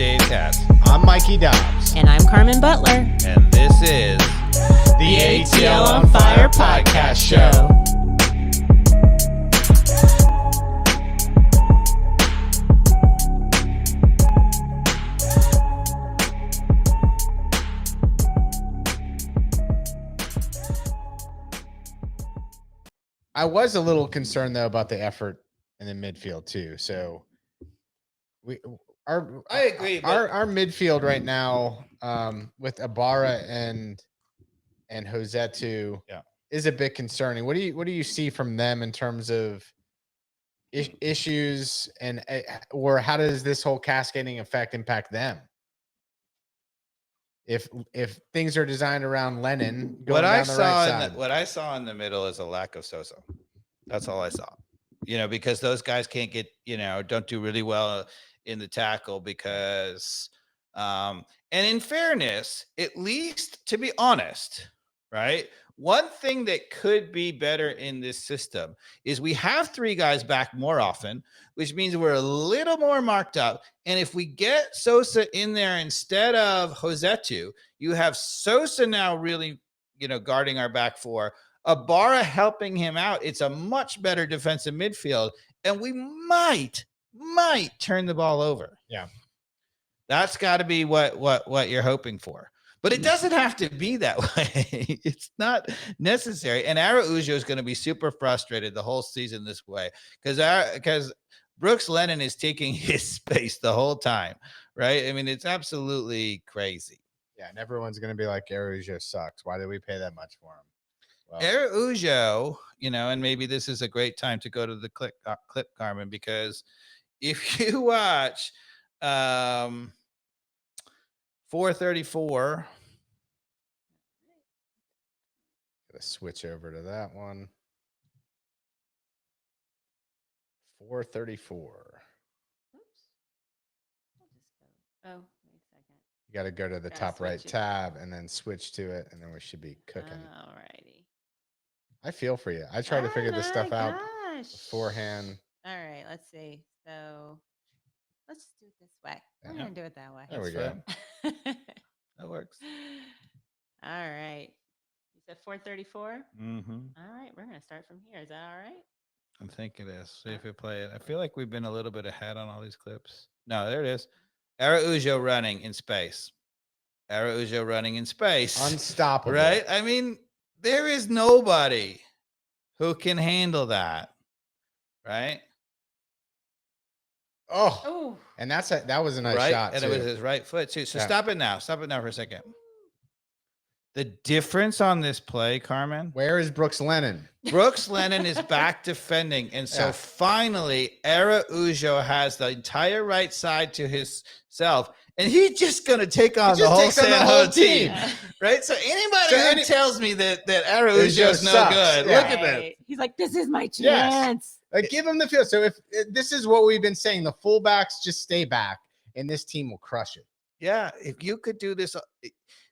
Dave Katz. I'm Mikey Dobbs. And I'm Carmen Butler. And this is the ATL On Fire podcast show. I was a little concerned though about the effort in the midfield too. So I agree. Our midfield right now, with Ibarra and Josetu, is a bit concerning. What do you see from them in terms of issues and or how does this whole cascading effect impact them? If things are designed around Lennon, what I saw in the middle is a lack of Sosa. That's all I saw. Because those guys can't get, don't do really well in the tackle because, and in fairness, at least to be honest, right? One thing that could be better in this system is we have three guys back more often, which means we're a little more marked up. And if we get Sosa in there instead of Josetu, you have Sosa now really, guarding our back four, Ibarra helping him out. It's a much better defensive midfield, and we might turn the ball over. Yeah. That's got to be what you're hoping for. But it doesn't have to be that way. It's not necessary. And Araujo is going to be super frustrated the whole season this way because Brooks Lennon is taking his space the whole time, right? I mean, it's absolutely crazy. Yeah, and everyone's going to be like, Araujo sucks. Why did we pay that much for him? Well, Araujo, and maybe this is a great time to go to the clip, Carmen, because if you watch 434. Gotta switch over to that one. 434. Oops. Oh, wait a second. You got to go to the top right tab and then switch to it, and then we should be cooking. All righty. I feel for you. I tried to figure this stuff out beforehand. All right, let's see. So let's do it this way. We're going to do it that way. There we go. That works. All right. You said 434? Mm-hmm. All right, we're going to start from here. Is that all right? I think it is. See if we play it. I feel like we've been a little bit ahead on all these clips. No, there it is. Araujo running in space. Araujo running in space. Unstoppable. Right? I mean, there is nobody who can handle that. Right? Oh. And that was a nice shot. And too. it was his right foot too. So stop it now. Stop it now for a second. The difference on this play, Carmen. Where is Brooks Lennon? Brooks Lennon is back defending. And so finally, Araujo has the entire right side to himself. And he's just going to take on the whole San Jose team. Right? So anybody who tells me that Araujo is no good, look at that. He's like, this is my chance. Yes. Give him the field. So if this is what we've been saying, the fullbacks just stay back and this team will crush it. Yeah. If you could do this.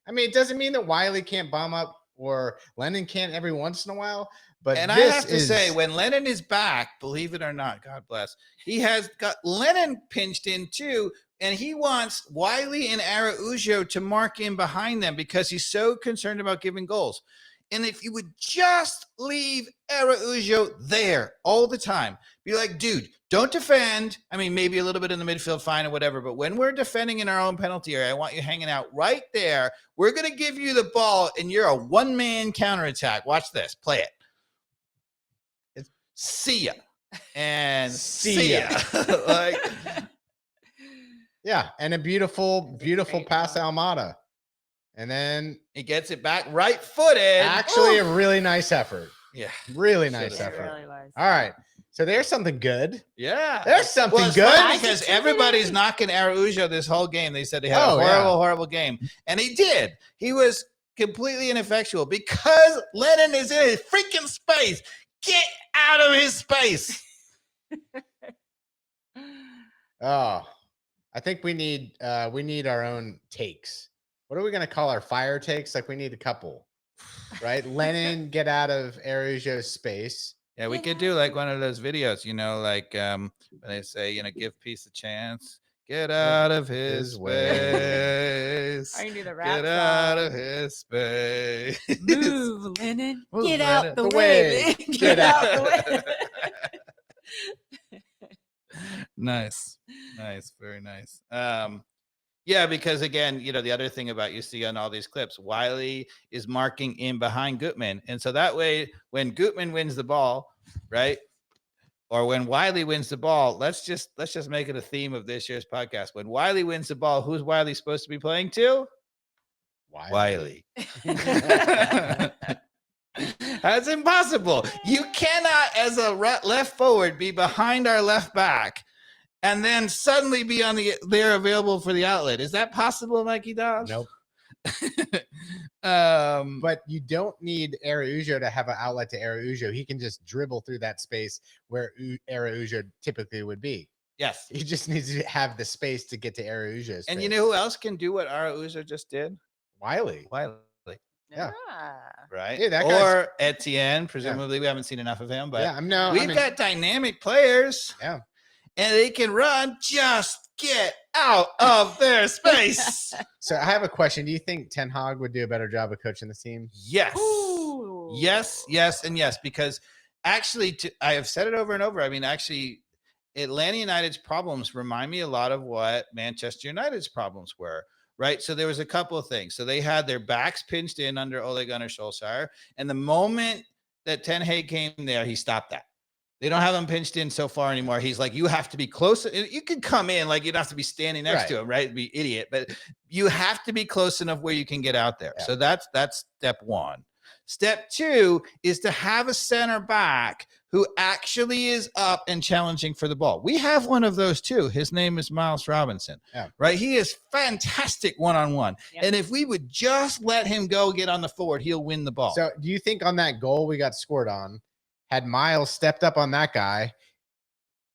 I mean, it doesn't mean that Wiley can't bomb up or Lennon can't every once in a while. But I have to say, when Lennon is back, believe it or not, God bless, he has got Lennon pinched in too. And he wants Wiley and Araujo to mark in behind them because he's so concerned about giving goals. And if you would just leave Araujo there all the time, be like, dude, don't defend. I mean, maybe a little bit in the midfield, fine or whatever. But when we're defending in our own penalty area, I want you hanging out right there. We're going to give you the ball, and you're a one-man counterattack. Watch this. Play it. See ya. And see ya. Yeah, and a beautiful pass to Almada. And then he gets it back right-footed. Actually, a really nice effort. Yeah. Really nice effort. It really was. All right. So there's something good. Yeah. There's something good. Because everybody's knocking Araujo this whole game. They said he had a horrible game. And he did. He was completely ineffectual because Lennon is in his freaking space. Get out of his space. I think we need our own takes. What are we going to call our fire takes? Like we need a couple, right? Lennon, get out of Araujo's space. Yeah, we could do like one of those videos, like when they say, give peace a chance, Get out of his His way. space. I can do the rap Get out of song. his space. Move, Lennon. Move, Get Lennon. out the The way. way. man. Get Get out. out the way. Nice. Very nice. Yeah, because again, the other thing about you see on all these clips, Wiley is marking in behind Gutman. And so that way, when Gutman wins the ball, right? Or when Wiley wins the ball, let's just make it a theme of this year's podcast. When Wiley wins the ball, who's Wiley supposed to be playing to? Wiley. That's impossible. You cannot, as a left forward, be behind our left back and then suddenly be there available for the outlet. Is that possible, Mikey Dodge? Nope. But you don't need Araujo to have an outlet to Araujo. He can just dribble through that space where Araujo typically would be. Yes. He just needs to have the space to get to Araujo's And space. you know who else can do what Araujo just did? Wiley. Yeah. Right. Yeah, that or Etienne. Presumably, we haven't seen enough of him, but we've got dynamic players. Yeah. And they can run. Just get out of their space. So I have a question. Do you think Ten Hag would do a better job of coaching the team? Yes. Ooh. Yes, and yes. Because actually, I have said it over and over. I mean, actually, Atlanta United's problems remind me a lot of what Manchester United's problems were. Right. So there was a couple of things. So they had their backs pinched in under Ole Gunnar Solskjaer. And the moment that Ten Hag came there, he stopped that. They don't have him pinched in so far anymore. He's like, you have to be close. You can come in, like you don't have to be standing next to him, right? Be idiot, but you have to be close enough where you can get out there. Yeah. So that's step one. Step two is to have a center back who actually is up and challenging for the ball. We have one of those too. His name is Miles Robinson, right? He is fantastic one-on-one. Yep. And if we would just let him go get on the forward, he'll win the ball. So do you think on that goal we got scored on, had Miles stepped up on that guy,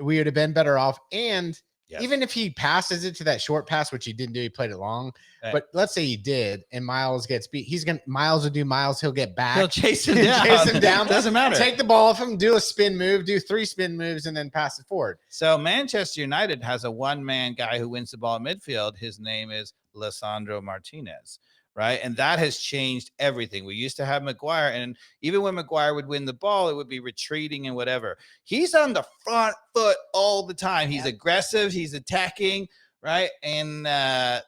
we would have been better off. And even if he passes it to that short pass, which he didn't do, he played it long. Right. But let's say he did, and Miles gets beat. Miles will do Miles. He'll get back. He'll chase him down. Doesn't matter. Take the ball off him, do a spin move, do 3 spin moves, and then pass it forward. So Manchester United has a one-man guy who wins the ball in midfield. His name is Lisandro Martinez. Right. And that has changed everything. We used to have Maguire, and even when Maguire would win the ball, it would be retreating and whatever. He's on the front foot all the time. He's aggressive. He's attacking. Right. And, I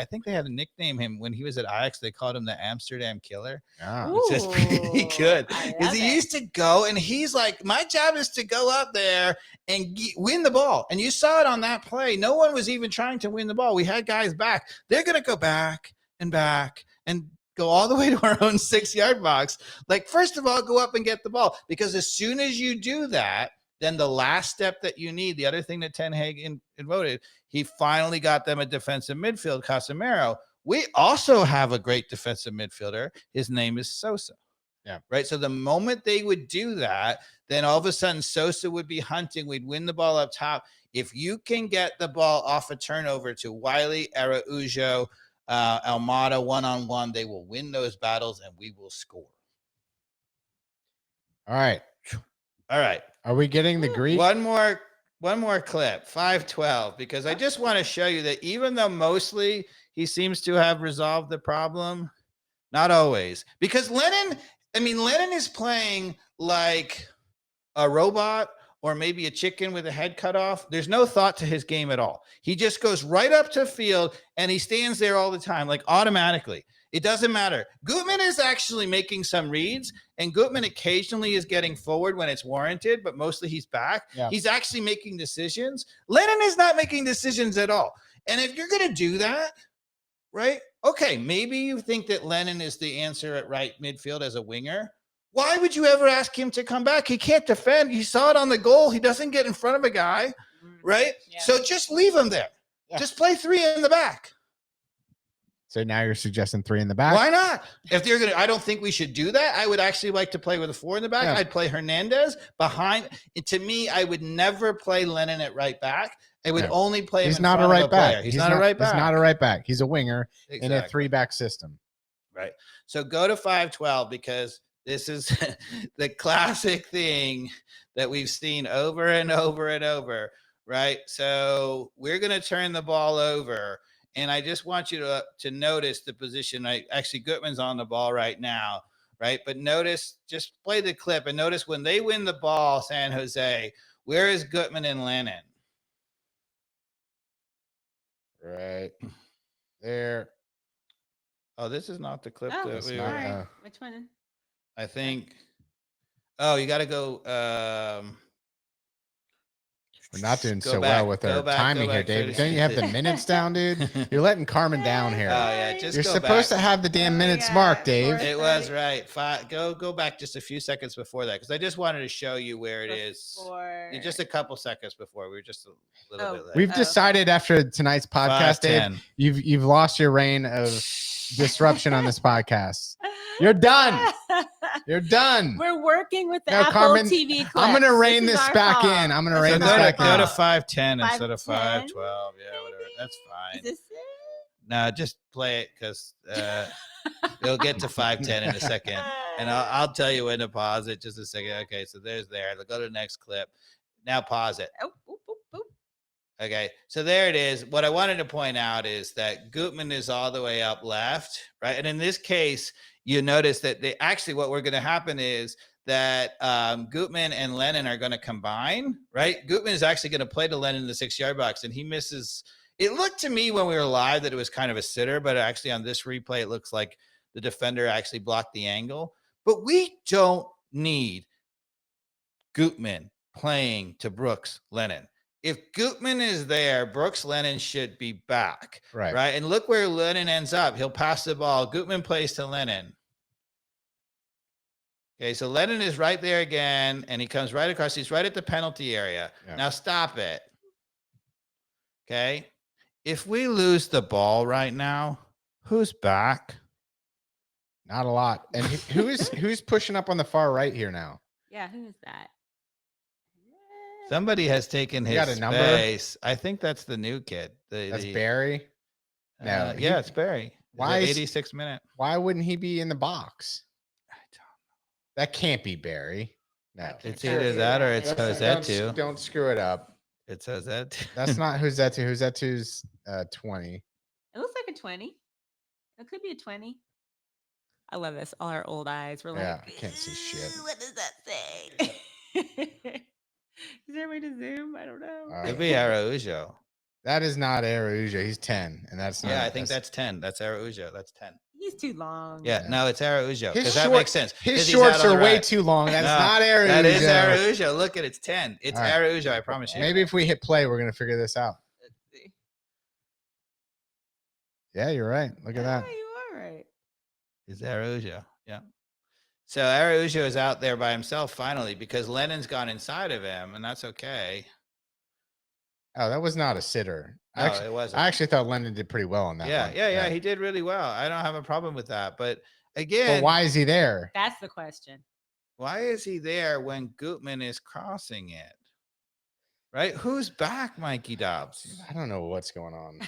think they had to nickname him when he was at Ajax. They called him the Amsterdam Killer, which is pretty good. Because he used to go, and he's like, my job is to go up there and win the ball. And you saw it on that play. No one was even trying to win the ball. We had guys back. They're going to go back and go all the way to our own 6-yard box. Like, first of all, go up and get the ball, because as soon as you do that, then the last step that you need, the other thing that Ten Hag voted, he finally got them a defensive midfield, Casemiro. We also have a great defensive midfielder. His name is Sosa. Yeah. Right. So the moment they would do that, then all of a sudden Sosa would be hunting. We'd win the ball up top. If you can get the ball off a turnover to Wiley, Araujo, Almada one-on-one, they will win those battles and we will score. All right. Are we getting the Greek? One more clip, 512, because I just want to show you that even though mostly he seems to have resolved the problem, not always. Because Lennon is playing like a robot, or maybe a chicken with a head cut off. There's no thought to his game at all. He just goes right up to field and he stands there all the time, like automatically. It doesn't matter. Gutman is actually making some reads, and Gutman occasionally is getting forward when it's warranted, but mostly he's back. Yeah. He's actually making decisions. Lennon is not making decisions at all. And if you're going to do that, right? Okay, maybe you think that Lennon is the answer at right midfield as a winger. Why would you ever ask him to come back? He can't defend. You saw it on the goal. He doesn't get in front of a guy, right? Yeah. So just leave him there. Yeah. Just play 3 in the back. So now you're suggesting 3 in the back? Why not? If they're going to, I don't think we should do that. I would actually like to play with a 4 in the back. Yeah. I'd play Hernandez behind. To me, I would never play Lennon at right back. I would only play him in front of a player. He's not a right back. He's not a right back. He's a winger in a 3-back system. Right. So go to 512, because this is the classic thing that we've seen over and over and over, right? So we're going to turn the ball over. And I just want you to notice the position. Actually, Gutman's on the ball right now, right? But notice, just play the clip and notice when they win the ball, San Jose, where is Gutman and Lennon? Right there. Oh, this is not the clip Oh, that we not, were. which one? I think. Oh, you got to go. We're not doing Go so back, well with go our back, timing go here, back, David. finish Don't you have it. the minutes down, dude? You're letting Carmen down here. Oh yeah, just You're go supposed back. to have the damn Oh, minutes yeah, marked, Dave. 4:30. It was right. Go back just a few seconds before that because I just wanted to show you where it is. Yeah, just a couple seconds before. We were just a little bit late. We've decided after tonight's podcast, Dave, 5:10. you've lost your reign of disruption on this podcast. You're done. You're done. We're working with the No, Apple Carmen, TV clips. I'm gonna rein is this our back fault. in. I'm gonna So rein this go back to in. 5:10 instead of 5:12. 5:10, Yeah, whatever. That's Is fine. this it? No, just play it because you'll get to 5:10 in a second, and I'll tell you when to pause it. Just a second. Okay, so there's there. Go to the next clip. Now pause it. Oh, boop, boop, boop. Okay, so there it is. What I wanted to point out is that Gutman is all the way up left, right? And in this case, you notice that what we're going to happen is that Gutman and Lennon are going to combine, right? Gutman is actually going to play to Lennon in the 6-yard box, and he misses. It looked to me when we were live that it was kind of a sitter, but actually on this replay, it looks like the defender actually blocked the angle. But we don't need Gutman playing to Brooks Lennon. If Gutman is there, Brooks Lennon should be back. Right. And look where Lennon ends up. He'll pass the ball. Gutman plays to Lennon. Okay, so Lennon is right there again, and he comes right across. He's right at the penalty area. Yeah. Now stop it. Okay. If we lose the ball right now, who's back? Not a lot. And who's pushing up on the far right here now? Yeah, who is that? Somebody has taken his got a number? space. I think that's the new kid. That's Barry? No. Yeah, it's Barry. Why 86 minute? Why wouldn't he be in the box? I don't know. That can't be Barry. No. It's either that or it's Josetu. Don't screw it up. It's Josetu. That's not Josetu. Josetu's 20. It looks like a 20. It could be a 20. I love this. All our old eyes. We're Yeah, like, I can't see shit. What does that say? Is there a way to zoom? I don't know. It'd be Araujo. That is not Araujo. He's 10, and that's not. Yeah, I think that's 10. That's Araujo. That's 10. He's too long. Yeah, no, it's Araujo because His that makes sense. His shorts are way too long. That's not Araujo. That is Araujo. Look at it. It's 10. It's right. Araujo. I promise you. Maybe if we hit play, we're gonna figure this out. Let's see. Yeah, you're right. Look at that. You are right. It's Araujo. Yeah. So Araujo is out there by himself finally because Lennon's gone inside of him, and that's okay. Oh, that was not a sitter. No, it wasn't. I actually thought Lennon did pretty well on that. Yeah. He did really well. I don't have a problem with that. But again, but why is he there? That's the question. Why is he there when Gutman is crossing it? Right? Who's back, Mikey Dobbs? I don't know what's going on.